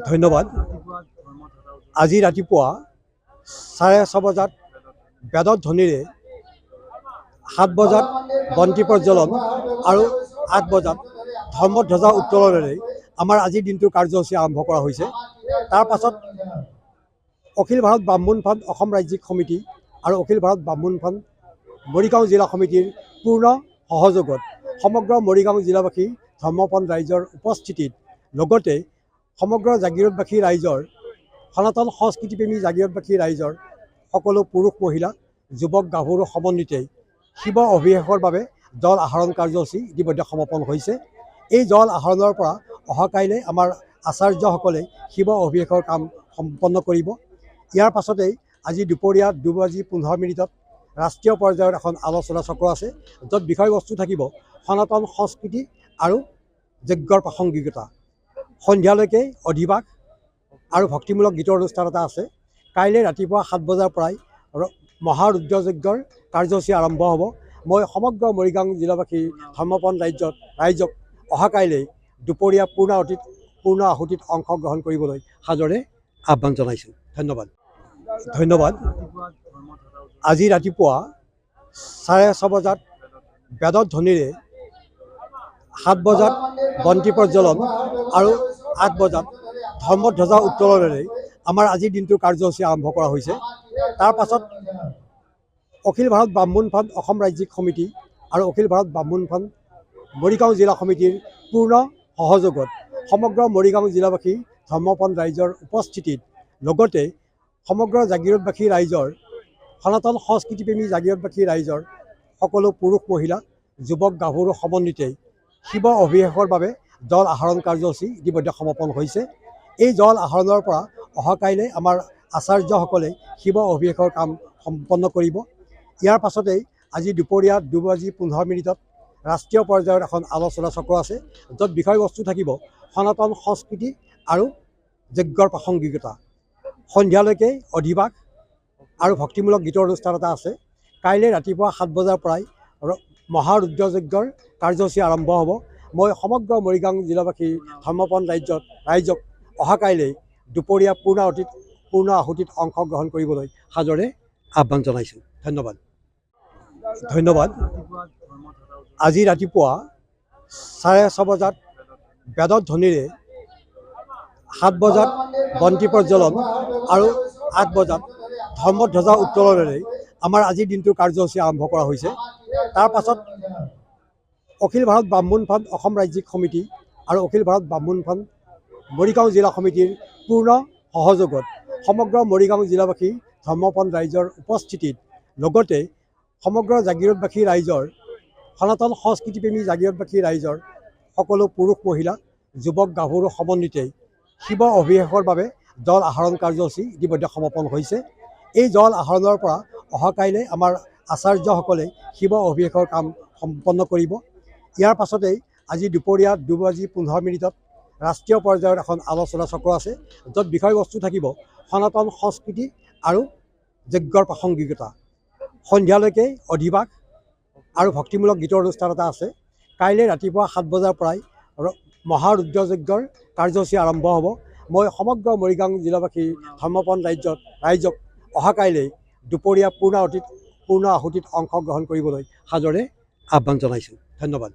ধন্যবাদ। আজি ৰাতিপুৱা 6:30 বজাত বেদত ধ্বনিৰে 7 বজাত বন্তি প্ৰজ্বলন আৰু 8 বজাত ধৰ্মধ্বজা উত্তোলনেৰে আমাৰ আজিৰ দিনটোৰ কাৰ্যসূচী আৰম্ভ কৰা হৈছে। তাৰ পাছত অখিল ভাৰত ব্ৰাহ্মণ ফ্ৰণ্ট অসম ৰাজ্যিক সমিতি আৰু অখিল ভাৰত ব্ৰাহ্মণ ফ্ৰণ্ট মৰিগাঁও জিলা সমিতিৰ পূৰ্ণ সহযোগত সমগ্ৰ মৰিগাঁও জিলাবাসী ধৰ্মপন্থ ৰাইজৰ উপস্থিতিত লগতে সমগ্ৰ জাগিৰোডবাসী ৰাইজৰ সনাতন সংস্কৃতিপ্ৰেমী জাগিৰোডবাসী ৰাইজৰ সকলো পুৰুষ মহিলা যুৱক গাভৰু সমন্বিতে শিৱ অভিষেকৰ বাবে জল আহৰণ কাৰ্যসূচী ইতিমধ্যে সমাপন হৈছে। এই জল আহৰণৰ পৰা অহা কাইলৈ আমাৰ আচাৰ্যসকলে শিৱ অভিষেকৰ কাম সম্পন্ন কৰিব। ইয়াৰ পাছতেই আজি দুপৰীয়া 2:15 ৰাষ্ট্ৰীয় পৰ্যায়ত এখন আলোচনা চক্ৰ আছে, য'ত বিষয়বস্তু থাকিব সনাতন সংস্কৃতি আৰু যজ্ঞৰ প্ৰাসংগিকতা। সন্ধিয়ালৈকে অধিবাস আৰু ভক্তিমূলক গীতৰ অনুষ্ঠান এটা আছে। কাইলৈ ৰাতিপুৱা 7 বজাৰ পৰাই মহাৰুদ্ৰযজ্ঞৰ কাৰ্যসূচী আৰম্ভ হ'ব। মই সমগ্ৰ মৰিগাঁও জিলাবাসী ধৰ্মপন্থ ৰাইজক অহা কাইলৈ দুপৰীয়া পূৰ্ণ আহুতিত অংশগ্ৰহণ কৰিবলৈ সাদৰে আহ্বান জনাইছোঁ। ধন্যবাদ। আজি ৰাতিপুৱা 6:30 বজাত বেদত ধ্বনিৰে 7 বজাত বন্তি প্ৰজ্বলন আৰু 8 বজাত ধৰ্মধ্বজা উত্তোলনেৰে আমাৰ আজিৰ দিনটোৰ কাৰ্যসূচী আৰম্ভ কৰা হৈছে। তাৰ পাছত অখিল ভাৰত ব্ৰাহ্মণ ফ্ৰণ্ট অসম ৰাজ্যিক সমিতি আৰু অখিল ভাৰত ব্ৰাহ্মণ ফ্ৰণ্ট মৰিগাঁও জিলা সমিতিৰ পূৰ্ণ সহযোগত সমগ্ৰ মৰিগাঁও জিলাবাসী ধৰ্মপন্থ ৰাইজৰ উপস্থিতিত লগতে সমগ্ৰ জাগিৰোডবাসী ৰাইজৰ সনাতন সংস্কৃতিপ্ৰেমী জাগিৰোডবাসী ৰাইজৰ সকলো পুৰুষ মহিলা যুৱক গাভৰু সমন্বিতে শিৱ অভিষেকৰ বাবে জল আহৰণ কাৰ্যসূচী ইতিমধ্যে সমাপন হৈছে। এই জল আহৰণৰ পৰা অহা কাইলৈ আমাৰ আচাৰ্যসকলে শিৱ অভিষেকৰ কাম সম্পন্ন কৰিব। ইয়াৰ পাছতেই আজি দুপৰীয়া 2:15 ৰাষ্ট্ৰীয় পৰ্যায়ত এখন আলোচনা চক্ৰ আছে, য'ত বিষয়বস্তু থাকিব সনাতন সংস্কৃতি আৰু যজ্ঞৰ প্ৰাসংগিকতা। সন্ধিয়ালৈকে অধিবাস আৰু ভক্তিমূলক গীতৰ অনুষ্ঠান এটা আছে। কাইলৈ ৰাতিপুৱা 7 বজাৰ পৰাই মহাৰুদ্ৰযজ্ঞৰ কাৰ্যসূচী আৰম্ভ হ'ব। মই সমগ্ৰ মৰিগাঁও জিলাবাসী ধৰ্মপন্থ ৰাইজক অহা কাইলৈ দুপৰীয়া পূৰ্ণ আহুতিত অংশগ্ৰহণ কৰিবলৈ সাদৰে আহ্বান জনাইছোঁ। ধন্যবাদ। আজি ৰাতিপুৱা 6:30 বজাত বেদত ধ্বনিৰে 7 বজাত বন্তি প্ৰজ্বলন আৰু 8 বজাত ধৰ্মধ্বজা উত্তোলনেৰে আমাৰ আজিৰ দিনটোৰ কাৰ্যসূচী আৰম্ভ কৰা হৈছে। তাৰ পাছত অখিল ভাৰত ব্ৰাহ্মণ ফ্ৰণ্ট অসম ৰাজ্যিক সমিতি আৰু অখিল ভাৰত ব্ৰাহ্মণ ফ্ৰণ্ট মৰিগাঁও জিলা সমিতিৰ পূৰ্ণ সহযোগত সমগ্ৰ মৰিগাঁও জিলাবাসী ধৰ্মপন্থ ৰাইজৰ উপস্থিতিত লগতে সমগ্ৰ জাগিৰোডবাসী ৰাইজৰ সনাতন সংস্কৃতিপ্ৰেমী জাগিৰোডবাসী ৰাইজৰ সকলো পুৰুষ মহিলা যুৱক গাভৰু সমন্বিতে শিৱ অভিষেকৰ বাবে জল আহৰণ কাৰ্যসূচী ইতিমধ্যে সমাপন হৈছে। এই জল আহৰণৰ পৰা অহা কাইলৈ আমাৰ আচাৰ্যসকলে শিৱ অভিষেকৰ কাম সম্পন্ন কৰিব। ইয়াৰ পাছতেই আজি দুপৰীয়া 2:15 ৰাষ্ট্ৰীয় পৰ্যায়ত এখন আলোচনা চক্ৰ আছে, য'ত বিষয়বস্তু থাকিব সনাতন সংস্কৃতি আৰু যজ্ঞৰ প্ৰাসংগিকতা। সন্ধিয়ালৈকে অধিবাস আৰু ভক্তিমূলক গীতৰ অনুষ্ঠান এটা আছে। কাইলৈ ৰাতিপুৱা 7 বজাৰ পৰাই মহাৰুদ্ৰযজ্ঞৰ কাৰ্যসূচী আৰম্ভ হ'ব। মই সমগ্ৰ মৰিগাঁও জিলাবাসী ধৰ্মপন্থ ৰাইজক অহা কাইলৈ দুপৰীয়া পূৰ্ণ আহুতিত অংশগ্ৰহণ কৰিবলৈ সাদৰে আহ্বান জনাইছোঁ। ধন্যবাদ।